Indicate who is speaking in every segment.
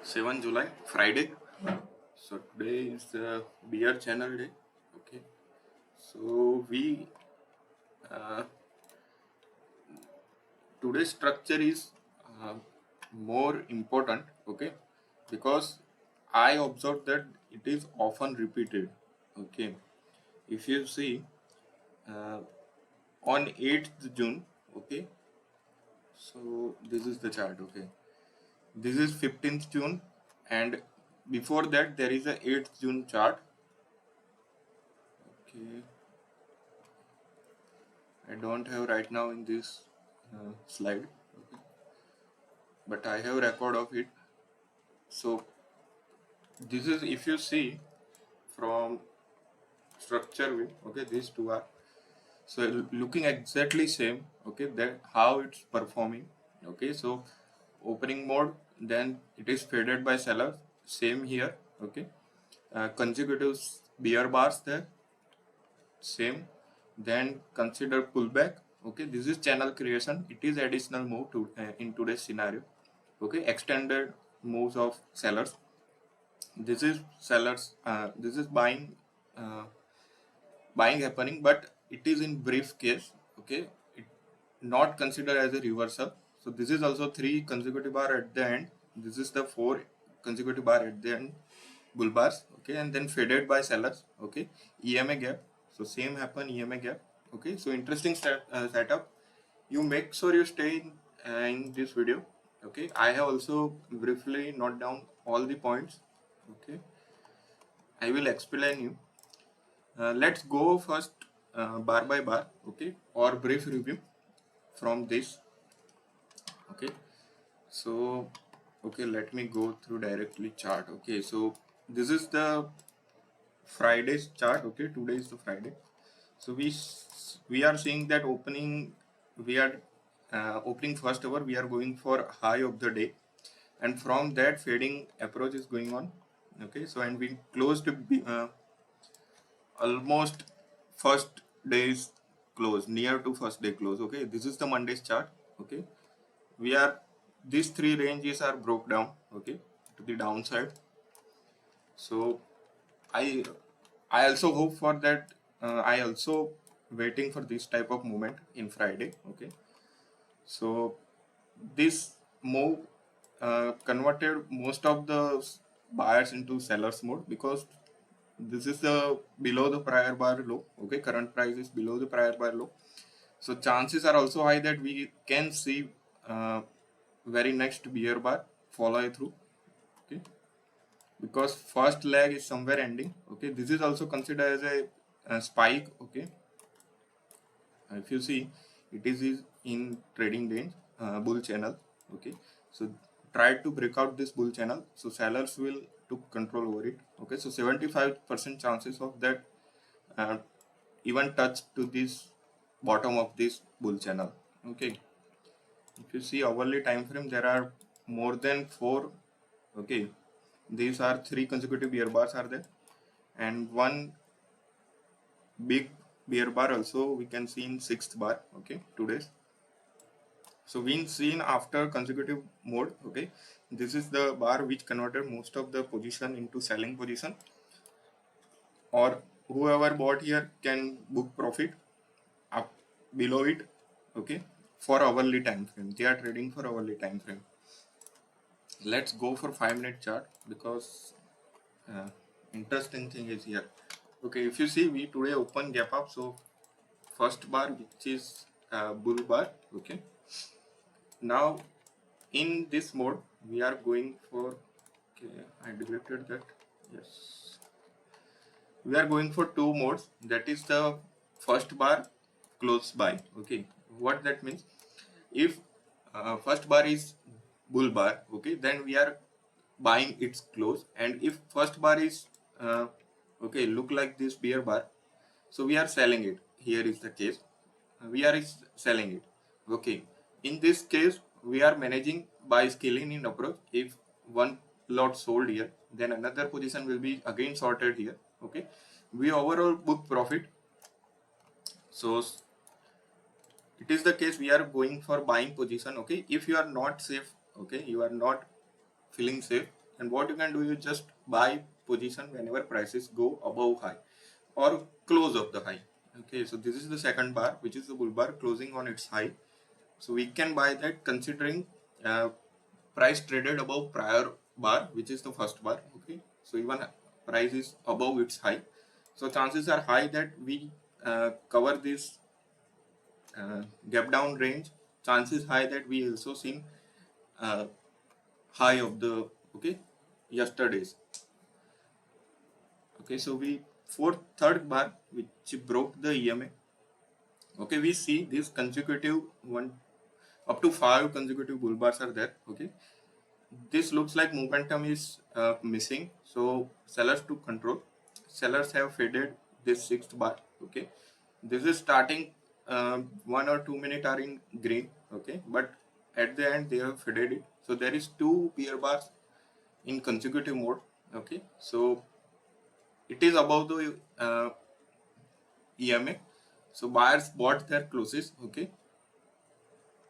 Speaker 1: 7 July, Friday. So today is the beer channel day. Okay. So we uh, today's structure is uh, more important. Okay, because I observed that it is often repeated. Okay, if you see uh, on 8th June. Okay, so this is the chart. Okay, this is 15th June, and before that there is a 8th June chart. Okay, I don't have right now in this slide, okay, but I have record of it. So this is, if you see from structure view, okay, these two are so looking exactly same. Okay, that how it's performing. Okay, so opening mode, then it is faded by seller. Same here. Okay, consecutive bear bars there. Same. Then consider pullback. Okay, this is channel creation. It is additional move to in today's scenario. Okay, extended moves of sellers. This is sellers. This is uh, buying happening, but it is in brief case. Okay, it not considered as a reversal. So this is also three consecutive bar at the end. This is the four consecutive bar at the end, bull bars. Okay, and then faded by sellers. Okay, EMA gap. So same happen, EMA gap. Okay, so interesting setup. You make sure you stay in this video. Okay, I have also briefly note down all the points. Okay, I will explain you. Let's go first bar by bar. Okay, or brief review from this. Okay, so okay, let me go through directly chart. Okay, so this is the Friday's chart. Okay, today is the Friday. So we are seeing that we are opening first hour, we are going for high of the day, and from that fading approach is going on. Okay, so and we closed almost first day's close, near to first day close. Okay, this is the Monday's chart. Okay, we are, these three ranges are broke down, okay, to the downside. So I I also hope for that. I also waiting for this type of movement in Friday. Okay, so this move converted most of the buyers into sellers mode, because this is the below the prior bar low. Okay, current price is below the prior bar low, so chances are also high that we can see very next bear bar follow through. Okay, because first leg is somewhere ending. Okay, this is also considered as a spike. Okay, if you see, is in trading range, bull channel. Okay, so try to break out this bull channel, so sellers will took control over it. Okay, so 75% chances of that uh, even touch to this bottom of this bull channel. Okay, if you see hourly time frame, there are more than four. Okay, these are three consecutive bear bars are there, and one big bear bar also we can see in sixth bar. Okay, today's. So we seen after consecutive mode. Okay, this is the bar which converted most of the position into selling position, or whoever bought here can book profit up below it. Okay, for hourly time frame, they are trading for hourly time frame. Let's go for 5-minute chart, because uh, interesting thing is here. Okay, if you see, we today open gap up. So first bar, which is bull bar. Okay, now in this mode we are going for, okay, I deleted that. Yes, we are going for two modes. That is the first bar, close buy. Okay, what that means, if first bar is bull bar, okay, then we are buying its close. And if first bar is okay, look like this bear bar, so we are selling it. Here is the case, we are selling it. Okay, in this case we are managing by scaling in approach. If one lot sold here, then another position will be again sorted here. Okay, we overall book profit. So it is the case, we are going for buying position. Okay, if you are not safe, okay, you are not feeling safe, and what you can do is just buy position whenever prices go above high or close of the high. Okay, so this is the second bar, which is the bull bar closing on its high. So we can buy that considering price traded above prior bar, which is the first bar. Okay, so even price is above its high, so chances are high that we cover this gap down range. Chances high that we also seen uh, high of the yesterday's. Okay, so we for third bar which broke the EMA. Okay, we see this consecutive one up to 5 consecutive bull bars are there. Okay, this looks like momentum is missing, so sellers to control. Sellers have faded this sixth bar. Okay, this is starting 1 or 2 minutes are in green. Okay, but at the end they have faded it, so there is two bear bars in consecutive mode. Okay, so it is above the EMA, so buyers bought their closes. Okay,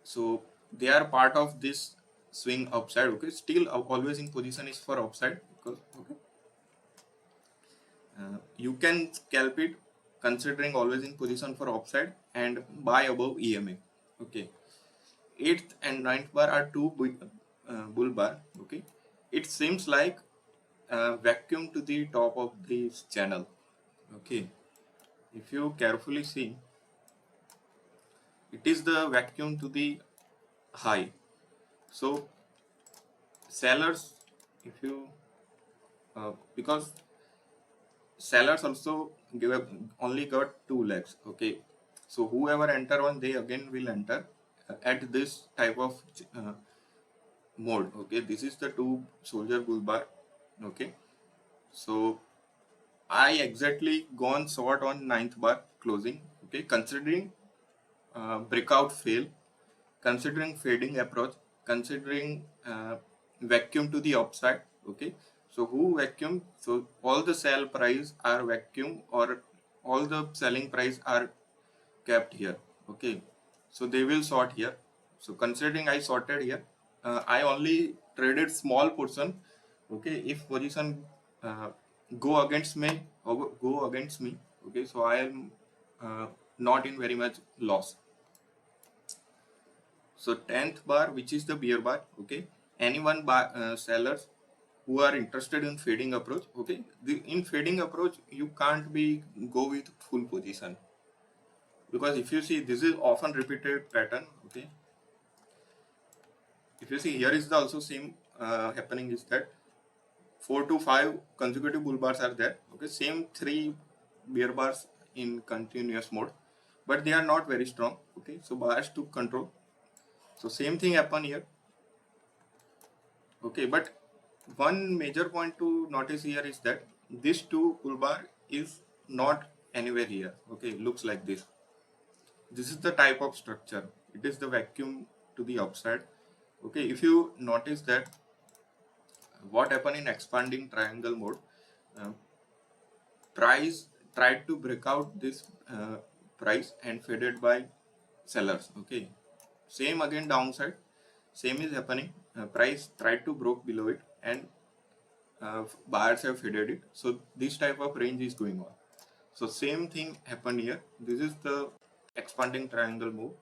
Speaker 1: so they are part of this swing upside. Okay, still always in position is for upside, because okay, you can scalp it considering always in position for upside and buy above EMA. Okay, eighth and ninth bar are two bull bar. Okay, it seems like vacuum to the top of this channel. Okay, if you carefully see, it is the vacuum to the high. So sellers, if you because sellers also only got two legs. Okay, so whoever enter one, they again will enter at this type of uh, mode. Okay, this is the two soldier bull bar. Okay, so I exactly gone short on ninth bar closing. Okay, considering breakout fail, considering fading approach, considering vacuum to the upside. Okay, so who vacuum? So all the sell price are vacuum, or all the selling price are kept here. Okay, so they will sort here. So considering I sorted here, I only traded small portion. Okay, if position uh, go against me or go against me. Okay, so I am not in very much loss. So 10th bar, which is the bear bar. Okay, anyone sellers who are interested in fading approach. Okay, in fading approach you can't be go with full position, because if you see, this is often repeated pattern. Okay, if you see, here is the also same happening is that 4 to 5 consecutive bull bars are there. Okay, same three bear bars in continuous mode, but they are not very strong. Okay, so buyers took control. So same thing happen here. Okay, but one major point to notice here is that this two bull bar is not anywhere here. Okay, looks like this. This is the type of structure. It is the vacuum to the upside. Okay, if you notice that what happened in expanding triangle mode, uh, price tried to break out this price and faded by sellers. Okay, same again downside, same is happening. Price tried to broke below it and buyers have faded it. So this type of range is going on. So same thing happened here. This is the expanding triangle move.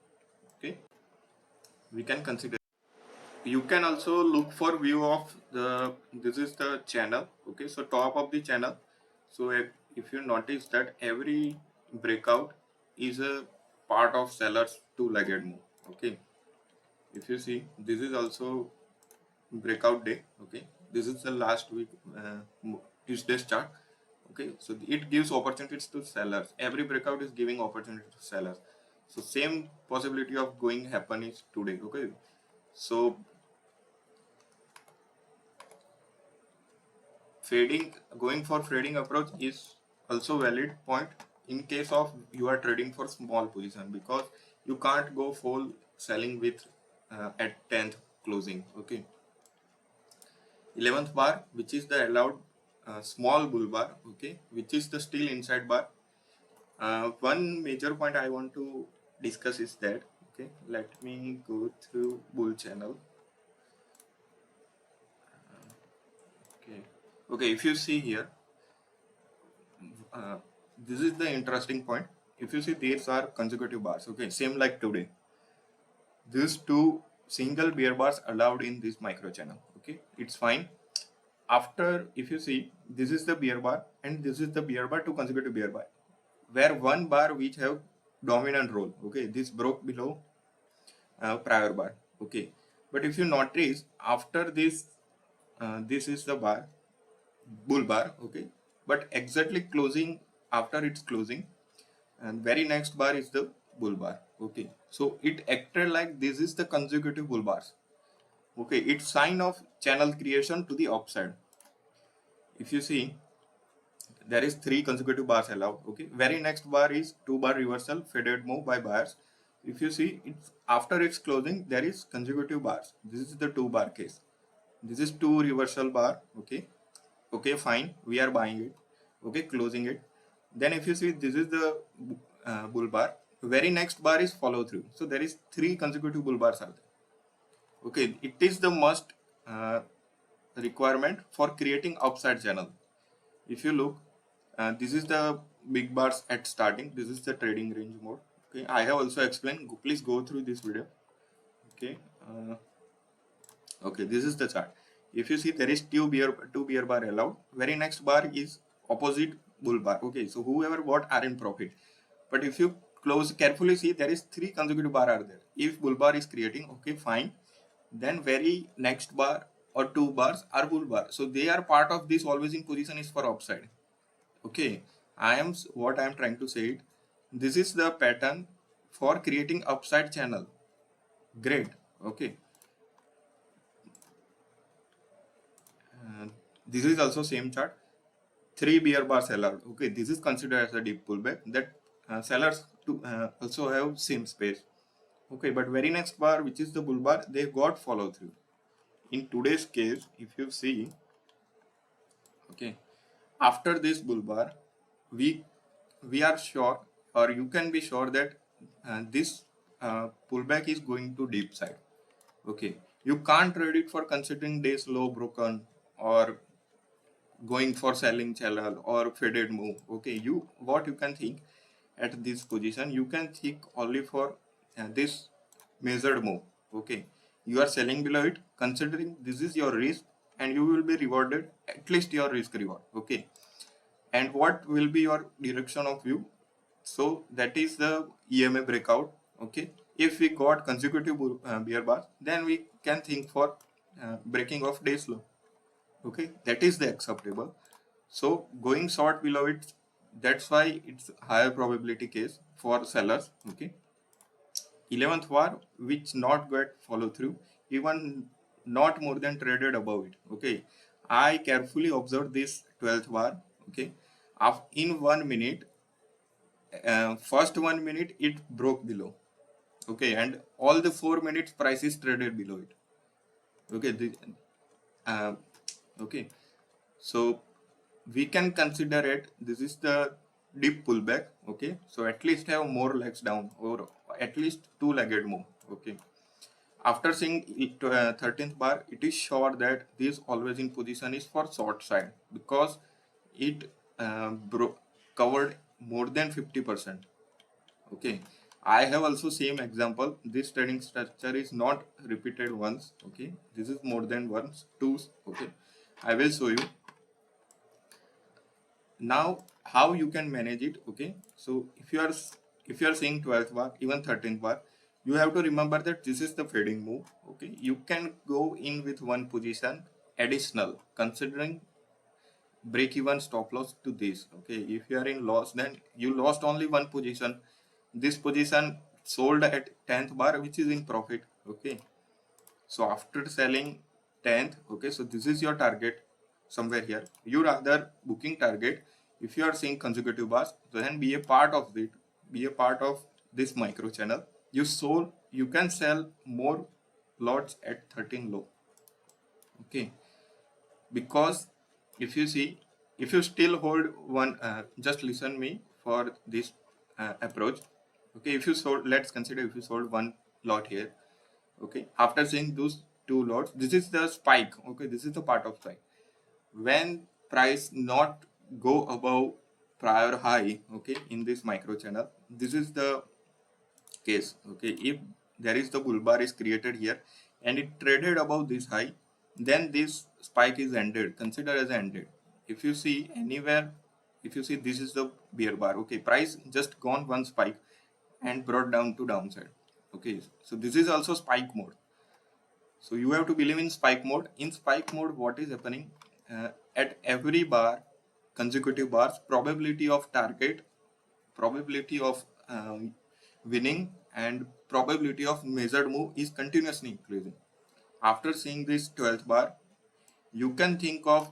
Speaker 1: Okay, we can consider. You can also look for view of the, this is the channel. Okay, so top of the channel. So if you notice that every breakout is a part of sellers two-legged move. Okay, if you see, this is also breakout day. Okay, this is the last week Tuesday's chart. Okay, so it gives opportunities to sellers. Every breakout is giving opportunity to sellers. So same possibility of going happen is today. Okay, so fading, going for fading approach is also valid point in case of you are trading for small position, because you can't go full selling with at 10th closing. Okay, 11th bar, which is the allowed small bull bar. Okay, which is the still inside bar. One major point I want to discuss is that, okay, let me go through bull channel. Okay, if you see here, uh, this is the interesting point. If you see, these are consecutive bars. Okay, same like today. These two single bear bars allowed in this micro channel. Okay, it's fine. After, if you see, this is the bear bar and this is the bear bar, two consecutive bear bar, where one bar which have dominant role. Okay, this broke below prior bar. Okay, but if you notice, after this, this is the bar, bull bar. Okay, but exactly closing after its closing, and very next bar is the bull bar. Okay, so it acted like this is the consecutive bull bars. Okay, it's sign of channel creation to the upside. If you see, there is three consecutive bars allowed. Okay, very next bar is two bar reversal faded move by buyers. If you see, it's after its closing there is consecutive bars. This is the two bar case. This is two reversal bar. Okay, okay, fine, we are buying it. Okay, closing it. Then if you see, this is the bull bar. Very next bar is follow through. So there is three consecutive bull bars are there. Okay, it is the must uh, requirement for creating upside channel. If you look, this is the big bars at starting. This is the trading range mode. Okay, I have also explained. Please go through this video. Okay, okay, this is the chart. If you see, there is two bear bar allowed. Very next bar is opposite bull bar. Okay, so whoever bought are in profit. But if you close carefully, see, there is three consecutive bar are there. If bull bar is creating, okay, fine. Then very next bar or two bars are bull bar. So they are part of this always in position is for upside. Okay, what I am trying to say it. This is the pattern for creating upside channel. Great. Okay. This is also same chart. Three bear bars allowed. Okay, this is considered as a deep pullback. That sellers to also have same space. Okay, but very next bar, which is the bull bar, they got follow through. In today's case, if you see, okay, after this bull bar, we we are sure, or you can be sure that this pullback is going to deep side. Okay, you can't trade it for considering days low broken or going for selling channel or faded move. Okay, you what you can think at this position, you can think only for this measured move. Okay, you are selling below it, considering this is your risk, and you will be rewarded at least your risk reward. Okay, and what will be your direction of view? So that is the EMA breakout. Okay, if we got consecutive bear bars, then we can think for breaking of days low. Okay, that is the acceptable. So going short below it, that's why it's higher probability case for sellers. Okay, 11th bar which not get follow through, even not more than traded above it. Okay, I carefully observed this 12th bar. Okay, in 1 minute, first 1 minute it broke below. Okay, and all the 4 minutes price is traded below it. Okay, uh, okay, so we can consider it, this is the deep pullback. Okay, so at least have more legs down or at least two-legged move. Okay, after seeing it, 13th bar, it is sure that this always in position is for short side because it covered more than 50%. Okay, I have also same example. This trading structure is not repeated once. Okay, this is more than once, two. Okay, I will show you now how you can manage it. Okay, so if you are seeing 12th bar, even 13th bar, you have to remember that this is the fading move. Okay, you can go in with one position additional considering break even stop loss to this. Okay, if you are in loss, then you lost only one position. This position sold at 10th bar, which is in profit. Okay, so after selling 10th, okay, so this is your target somewhere here. You rather booking target. If you are seeing consecutive bars, then be a part of it. Be a part of this micro channel. You can sell more lots at 13 low. Okay, because if you see, if you still hold one, just listen me for this approach. Okay, if you sold, let's consider if you sold one lot here. Okay, after seeing those two lots, this is the spike. Okay, this is the part of spike when price not go above prior high, okay, in this micro channel. This is the case, okay. If there is the bull bar is created here and it traded above this high, then this spike is ended, consider as ended. If you see anywhere, if you see this is the bear bar, okay, price just gone one spike and brought down to downside, okay. So this is also spike mode. So you have to believe in spike mode. In spike mode, what is happening? At every bar, consecutive bars, probability of target, probability of winning, and probability of measured move is continuously increasing. After seeing this 12th bar, you can think of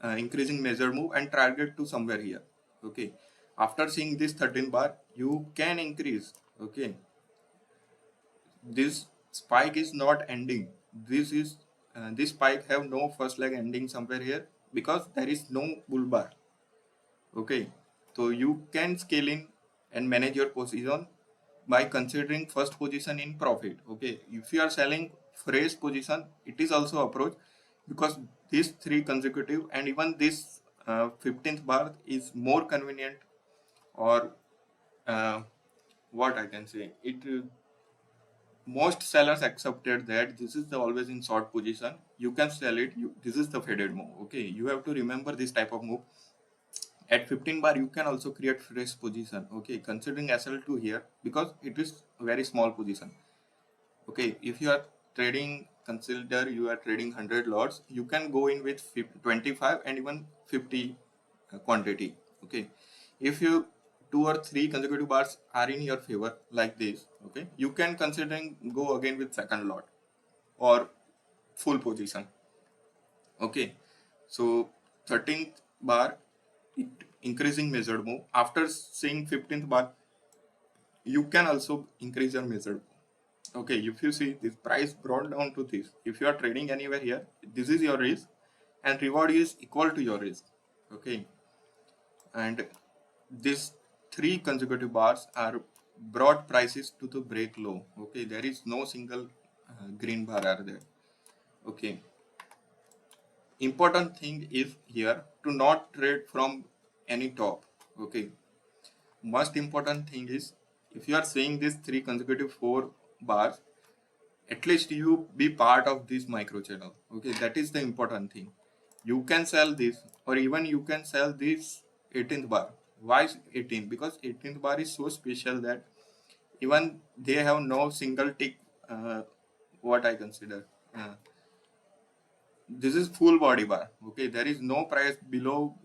Speaker 1: increasing measured move and target to somewhere here. Okay. After seeing this 13th bar, you can increase. Okay. This spike is not ending. This spike have no first leg ending somewhere here because there is no bull bar. Okay, so you can scale in and manage your position by considering first position in profit. Okay, if you are selling fresh position, it is also approach because these three consecutive and even this 15th bar is more convenient, or uh, what I can say it. Most sellers accepted that this is the always in short position. You can sell it. This is the faded move. Okay, you have to remember this type of move. At 15 bar, you can also create fresh position. Okay, considering SL2 here because it is very small position. Okay, if you are trading, consider you are trading 100 lots, you can go in with 25 and even 50 quantity. Okay, if you two or three consecutive bars are in your favor like this, okay, you can considering go again with second lot or full position. Okay, so 13th bar, it increasing measured move. After seeing 15th bar, you can also increase your measured move. Okay, if you see this price brought down to this, if you are trading anywhere here, this is your risk and reward is equal to your risk. Okay, and these three consecutive bars are brought prices to the break low. Okay, there is no single green bar are there. Okay, important thing is here to not trade from any top. Okay, most important thing is if you are seeing these three consecutive 4 bars, at least you be part of this micro channel. Okay, that is the important thing. You can sell this or even you can sell this 18th bar. Why 18? Because 18th bar is so special that even they have no single tick. What I consider this is full body bar. Okay, there is no price below,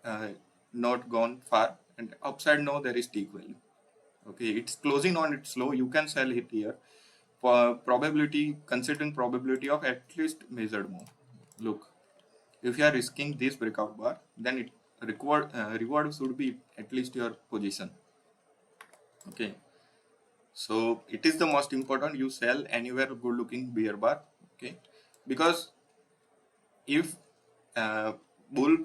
Speaker 1: uh, not gone far, and upside no there is tick value. Okay, it's closing on its low. You can sell it here for probability, considering probability of at least measured move. Look, if you are risking this breakout bar, then it reward should be at least your position. Okay, so it is the most important. You sell anywhere good looking bear bar. Okay, because if bull,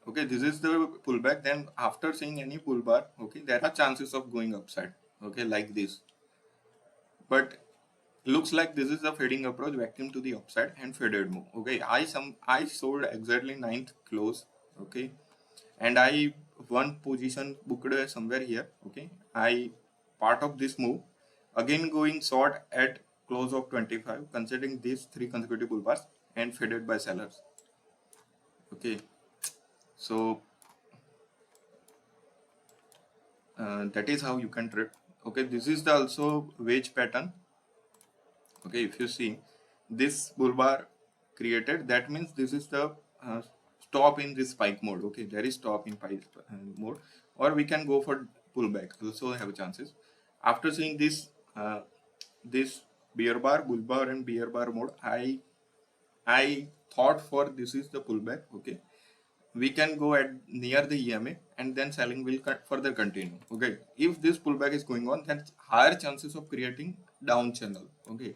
Speaker 1: okay, this is the pullback, then after seeing any pull bar, okay, there are chances of going upside. Okay, like this, but looks like this is a fading approach, vacuum to the upside and faded move. Okay, I sold exactly ninth close. Okay, and I one position booked somewhere here. Okay, I part of this move again going short at close of 25, considering these three consecutive bull bars and faded by sellers. Okay, so that is how you can trade. Okay, this is the also wedge pattern. Okay, if you see this bull bar created, that means this is the stop in this spike mode. Okay, there is stop in spike mode, or we can go for pullback, also have chances. After seeing this this bear bar, bull bar and bear bar mode, I thought for this is the pullback. Okay, we can go at near the EMA and then selling will further continue. Okay, if this pullback is going on, then higher chances of creating down channel. Okay,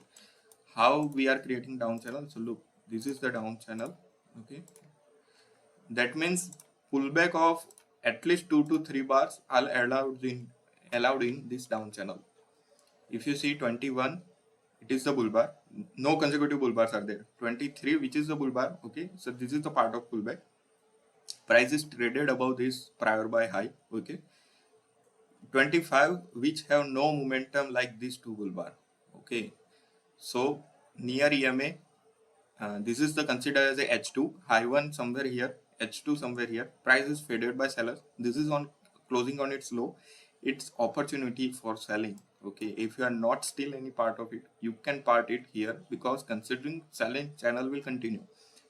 Speaker 1: how we are creating down channel? So look, this is the down channel. Okay, that means pullback of at least 2 to 3 bars are allowed in this down channel. If you see 21, it is the bull bar, no consecutive bull bars are there. 23, which is the bull bar. Okay, so this is the part of pullback. Price is traded above this prior buy high. Okay, 25 which have no momentum like this two bull bar. Okay, so near EMA, this is the considered as a H2 high one somewhere here, H2 somewhere here. Price is faded by sellers. This is on closing on its low. It's opportunity for selling. Okay, if you are not still any part of it, you can part it here, because considering selling channel will continue,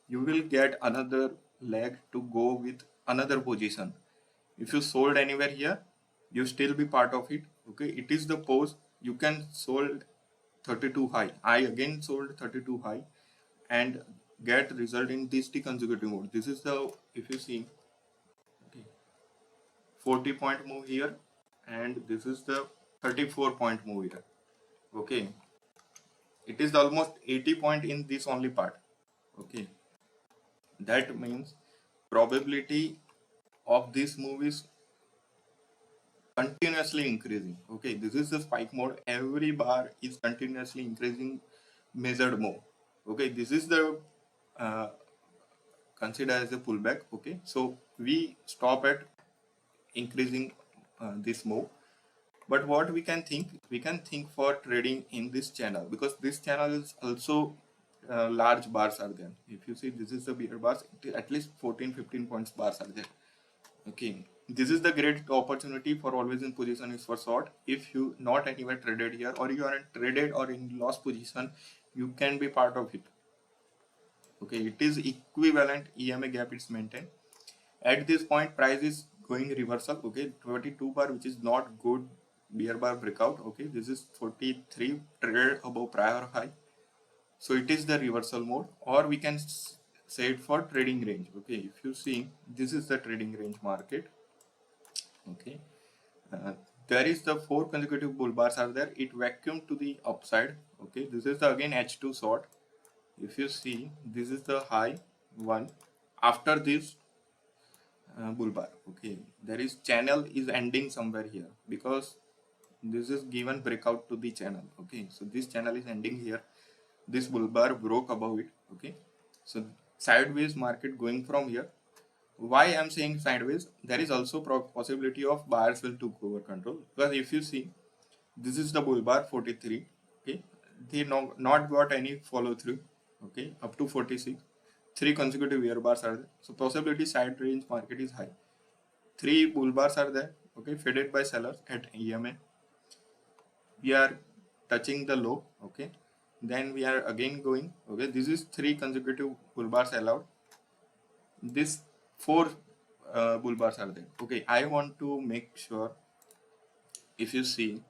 Speaker 1: you will get another leg to go with another position. If you sold anywhere here, you still be part of it. Okay, it is the pose. You can sold 32 high. I again sold 32 high and get result in this the consecutive mode. This is the, if you see, okay, 40-point move here, and this is the 34-point move here. Okay, it is almost 80-point in this only part. Okay, that means probability of this move is continuously increasing. Okay, this is the spike mode. Every bar is continuously increasing measured move. Okay, this is the uh, considered as a pullback. Okay, so we stop at increasing this move. But what we can think for trading in this channel, because this channel is also large bars are there. If you see, this is the bigger bars, at least 14-15 points bars are there. Okay, this is the great opportunity for always in position is for short. If you not anywhere traded here, or you aren't traded or in loss position, you can be part of it. Okay, it is equivalent EMA gap it's maintained. At this point, price is going reversal. Okay, 22 bar, which is not good bear bar breakout. Okay, this is 43 traded above prior high. So it is the reversal mode, or we can say it for trading range. Okay, if you see, this is the trading range market. Okay, uh, there is the 4 consecutive bull bars are there. It vacuumed to the upside. Okay, this is the again H2 short. If you see, this is the high one. After this bull bar, okay, there is channel is ending somewhere here, because this is given breakout to the channel. Okay, so this channel is ending here. This bull bar broke above it. Okay, so sideways market going from here. Why I'm saying sideways? There is also possibility of buyers will took over control, because if you see, this is the bull bar 43. Okay, they not got any follow through. Okay, up to 46, 3 consecutive bear bars are there. So possibility side range market is high. 3 bull bars are there. Okay, faded by sellers at EMA. We are touching the low. Okay, then we are again going. Okay, this is 3 consecutive bull bars allowed. This 4 bull bars are there. Okay, I want to make sure, if you see,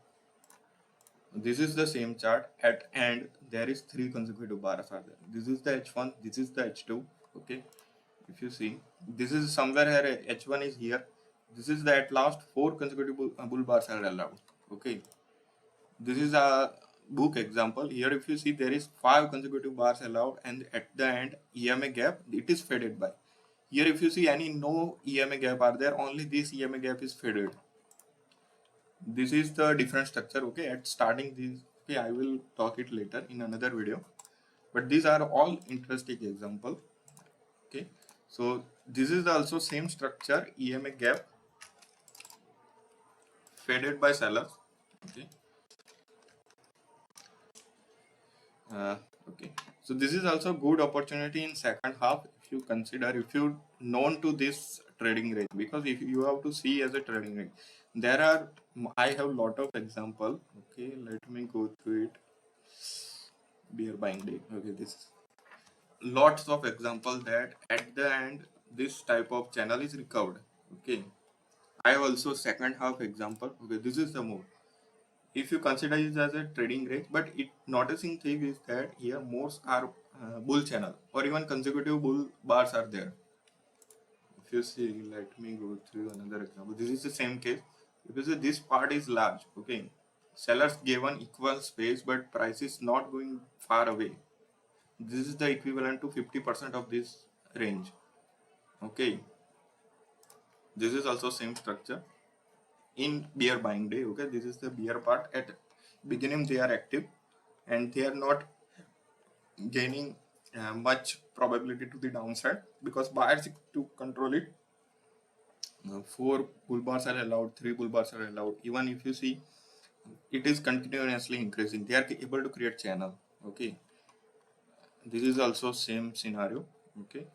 Speaker 1: this is the same chart at end, there is 3 consecutive bars are there. This is the H1, this is the H2. Okay, if you see, this is somewhere here, H1 is here, this is the at last 4 consecutive bull bars are allowed. Okay, this is a book example. Here if you see, there is 5 consecutive bars allowed, and at the end EMA gap, it is faded by. Here if you see, any no EMA gap are there, only this EMA gap is faded. This is the different structure. Okay, at starting this, okay, I will talk it later in another video, but these are all interesting example. Okay, so this is also same structure, EMA gap faded by sellers. Okay, uh, okay, so this is also good opportunity in second half, if you consider, if you known to this trading range, because if you have to see as a trading range, there are, I have lot of example. Okay, let me go through it. Beer buying day. Okay, this lots of example that at the end this type of channel is recovered. Okay, I have also second half example. Okay, this is the move. If you consider it as a trading range, but it noticing thing is that here most are bull channel, or even consecutive bull bars are there. If you see, let me go through another example. This is the same case. If you see, this part is large. Okay, sellers given equal space, but price is not going far away. This is the equivalent to 50% of this range. Okay, this is also same structure in bear buying day. Okay, this is the bear part. At beginning they are active, and they are not gaining much probability to the downside, because buyers to control it. 4 bull bars are allowed, 3 bull bars are allowed. Even if you see, it is continuously increasing. They are able to create channel. Okay, this is also same scenario. Okay,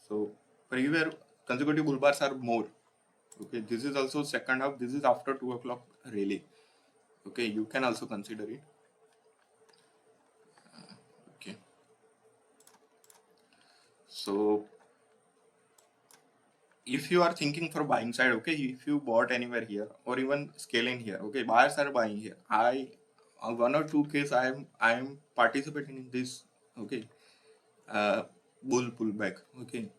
Speaker 1: so everywhere consecutive bull bars are more. Okay, this is also second half. This is after 2 o'clock rally. Okay, you can also consider it. Okay, so if you are thinking for buying side, okay, if you bought anywhere here or even scaling here, okay, buyers are buying here. I one or two case I am participating in this. Okay, uh, bull pullback. Okay,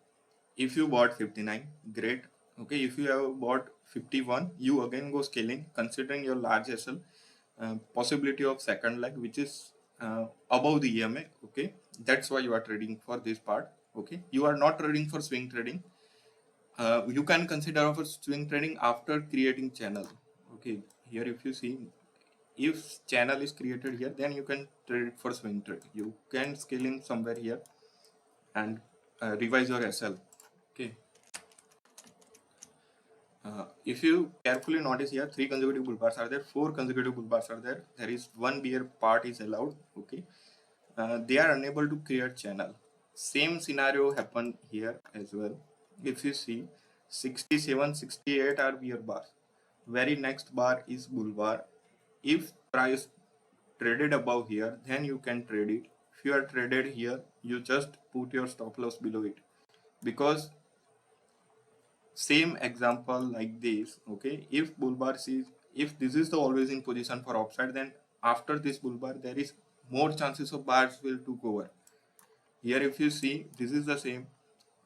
Speaker 1: if you bought 59, great. Okay, if you have bought 51, you again go scaling considering your large SL, possibility of second leg which is above the EMA. Okay, that's why you are trading for this part. Okay, you are not trading for swing trading. You can consider for swing trading after creating channel. Okay, here if you see, if channel is created here, then you can trade it for swing trade. You can scale in somewhere here and revise your SL. Okay, if you carefully notice here, 3 consecutive bull bars are there, 4 consecutive bull bars are there. There is one bear part is allowed. Okay, they are unable to create channel. Same scenario happened here as well. If you see, 67, 68 are bear bars. Very next bar is bull bar. If price traded above here, then you can trade it. If you are traded here, you just put your stop loss below it, because same example like this. Okay, if bull bar sees, if this is the always in position for upside, then after this bull bar there is more chances of buyers will took over. Here if you see, this is the same,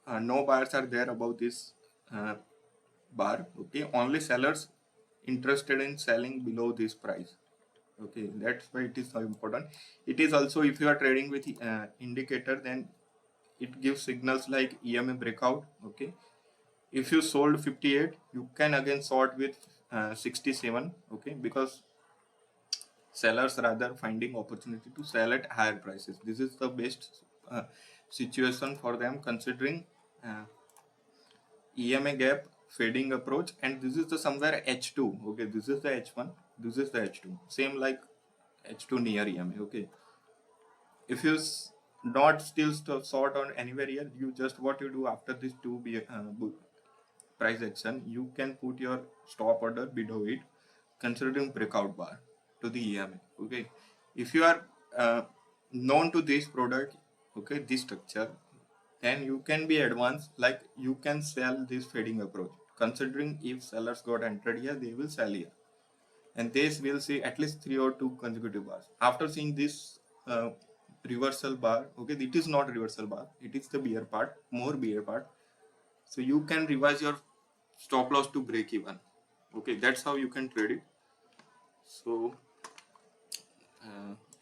Speaker 1: no buyers are there above this uh, bar. Okay, only sellers interested in selling below this price. Okay, that's why it is so important. It is also, if you are trading with indicator, then it gives signals like EMA breakout. Okay, if you sold 58, you can again sort with 67. Okay, because sellers rather finding opportunity to sell at higher prices. This is the best uh, situation for them, considering uh, EMA gap fading approach, and this is the somewhere H2. Okay, this is the H1, this is the H2, same like H2 near EMA. Okay, if you not still sort on anywhere here, you just what you do after this two price action, you can put your stop order below it, considering breakout bar to the EMA. Okay, if you are known to this product, okay, this structure, then you can be advanced, like you can sell this fading approach, considering if sellers got entered here, they will sell here, and this will see at least 3 or 2 consecutive bars. After seeing this reversal bar, okay, it is not reversal bar, it is the bear part, more bear part. So you can revise your stop loss to break even. Okay, that's how you can trade it. So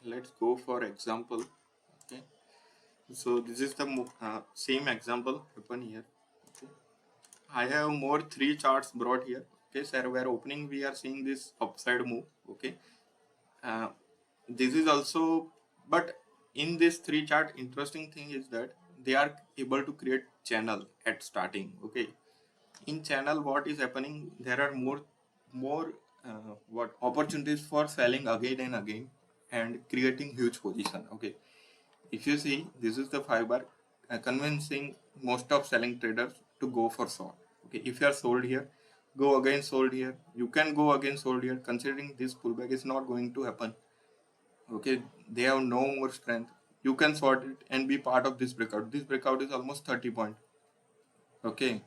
Speaker 1: let's go for example. Okay, so this is the same example happen here. Okay, I have more 3 charts brought here. Okay, sir, where opening we are seeing this upside move. Okay, uh, this is also, but in this 3 chart, interesting thing is that they are able to create channel at starting. Okay, in channel what is happening, there are more what opportunities for selling again and again and creating huge position. Okay, if you see, this is the fiber convincing most of selling traders to go for short. Okay, if you are sold here, go again sold here, you can go again sold here, considering this pullback is not going to happen. Okay, they have no more strength, you can sort it and be part of this breakout. This breakout is almost 30 point. Okay,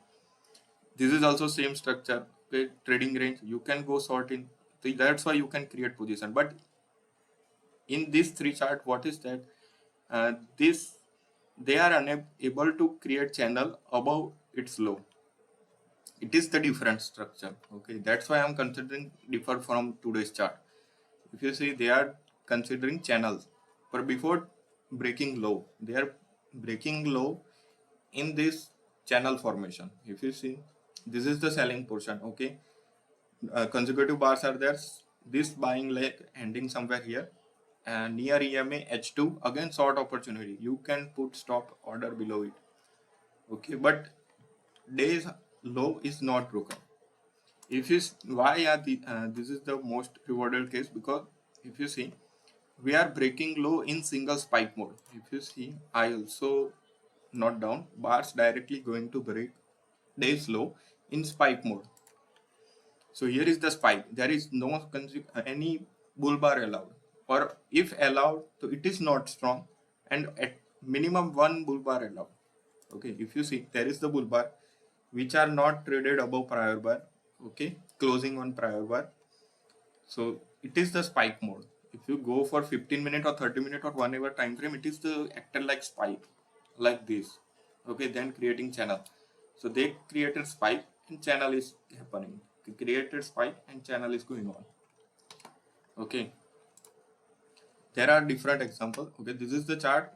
Speaker 1: this is also same structure. Okay, trading range, you can go sort in. So that's why you can create position. But in this 3 chart, what is that, this they are unable to create channel above its low. It is the different structure. Okay, that's why I'm considering differ from today's chart. If you see, they are considering channels, but before breaking low, they are breaking low in this channel formation. If you see, this is the selling portion. Okay, consecutive bars are there, this buying leg ending somewhere here, and near EMA H2 again short opportunity, you can put stop order below it. Okay, but days low is not broken. If you why are the this is the most rewarded case, because if you see, we are breaking low in single spike mode. If you see, I also not down, bars directly going to break day's low in spike mode. So here is the spike. There is no any bull bar allowed, or if allowed, so it is not strong, and at minimum one bull bar allowed. Okay, if you see, there is the bull bar which are not traded above prior bar. Okay, closing on prior bar. So it is the spike mode. If you go for 15-minute or 30-minute or 1 hour time frame, it is the acted like spike, like this. Okay, then creating channel. So they created spike and channel is happening. They created spike and channel is going on. Okay, there are different examples. Okay, this is the chart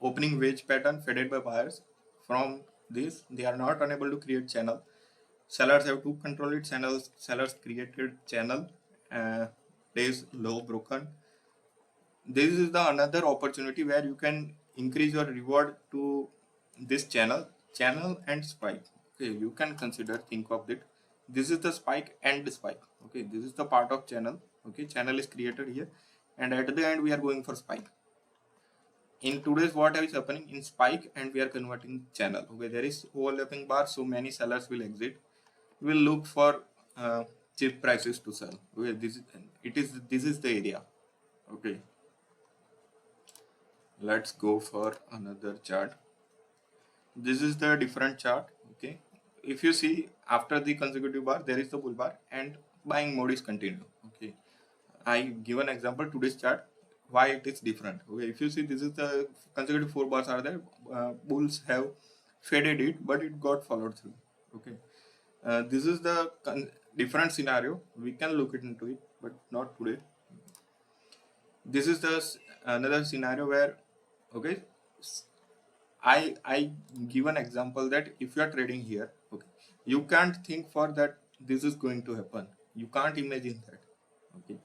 Speaker 1: opening wedge pattern faded by buyers. From this, they are not unable to create channel. Sellers have to control it. Sellers created channel. Days low broken. This is the another opportunity where you can increase your reward to this channel and spike. Okay, you can consider, think of it. This is the spike and the spike. Okay, this is the part of channel. Okay, channel is created here, and at the end we are going for spike. In today's what is happening in spike, and we are converting channel. Okay, there is overlapping bar, so many sellers will exit. Will look for cheap prices to sell. Okay, this is the area. Okay, let's go for another chart. This is the different chart. Okay, if you see, after the consecutive bar there is the bull bar and buying mode is continued. Okay, I give an example today's chart why it is different. Okay, if you see, this is the consecutive 4 bars are there. Bulls have faded it, but it got followed through. Okay, this is the different scenario. We can look it into it, but not today. This is the another scenario where, okay, I give an example that if you are trading here, okay, you can't think for that this is going to happen. You can't imagine that. Okay,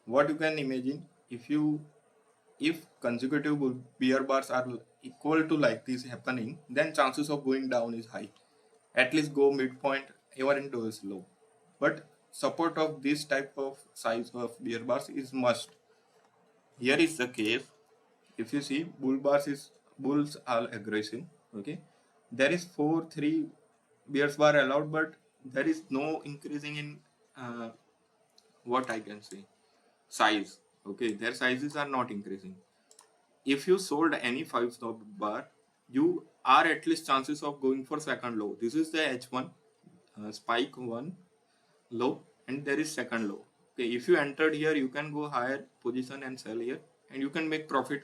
Speaker 1: what you can imagine, if consecutive bear bars are equal to like this happening, then chances of going down is high. At least go midpoint, even into is low. But support of this type of size of bear bars is must. Here is the case. If you see, bulls are aggressive. Okay, there is 4-3 bears bar allowed, but there is no increasing in what I can say size. Okay, their sizes are not increasing. If you sold any 5 stop bar, you are at least chances of going for second low. This is the H1 spike one low, and there is second low. Okay, if you entered here, you can go higher position and sell here, and you can make profit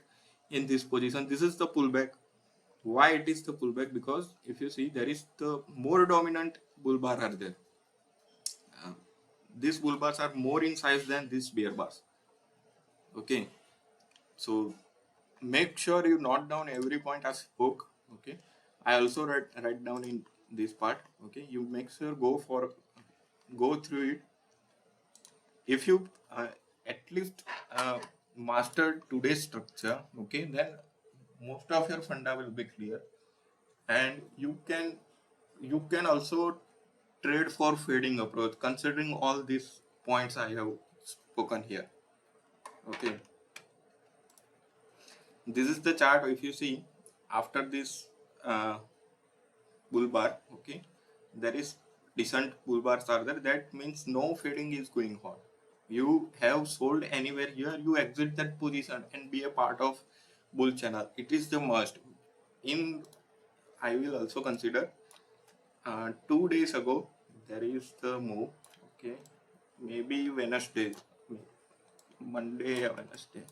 Speaker 1: in this position. This is the pullback. Why it is the pullback? Because if you see, there is the more dominant bull bar are there. These bull bars are more in size than these bear bars. Okay, so make sure you note down every point I spoke. Okay, I also write down in this part. Okay, you make sure go through it. If you at least master today's structure, okay, then most of your funda will be clear, and you can also trade for fading approach considering all these points I have spoken here. Okay, this is the chart. If you see, after this uh, bull bar, okay, there is decent bull bars are there. That means no fading is going on. You have sold anywhere here, you exit that position and be a part of bull channel. It is the must. In I will also consider 2 days ago there is the move. Okay, maybe Wednesday, Monday or Wednesday.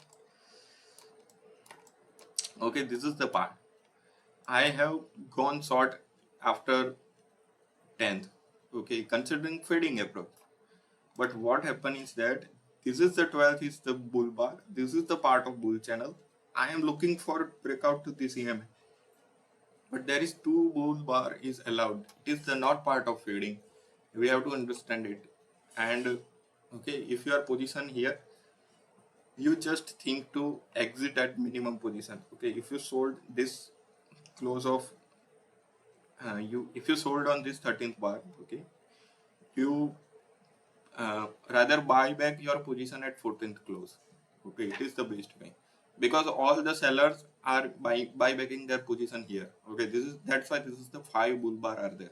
Speaker 1: Okay, this is the part. I have gone short after 10th. Okay, considering fading approach. But what happened is that this is the 12th is the bull bar. This is the part of bull channel. I am looking for breakout to this EMA. But there is two bull bar is allowed. It is the not part of fading. We have to understand it. And okay, if you are positioned here, you just think to exit at minimum position. Okay, if you sold this close of you if you sold on this 13th bar, okay, you rather buy back your position at 14th close. Okay, it is the best way because all the sellers are buybacking their position here. Okay, that's why this is the 5 bull bar are there,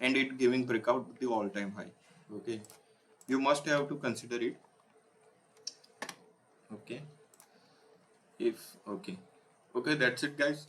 Speaker 1: and it giving breakout with the all-time high. Okay, you must have to consider it. Okay, if okay, okay, that's it, guys.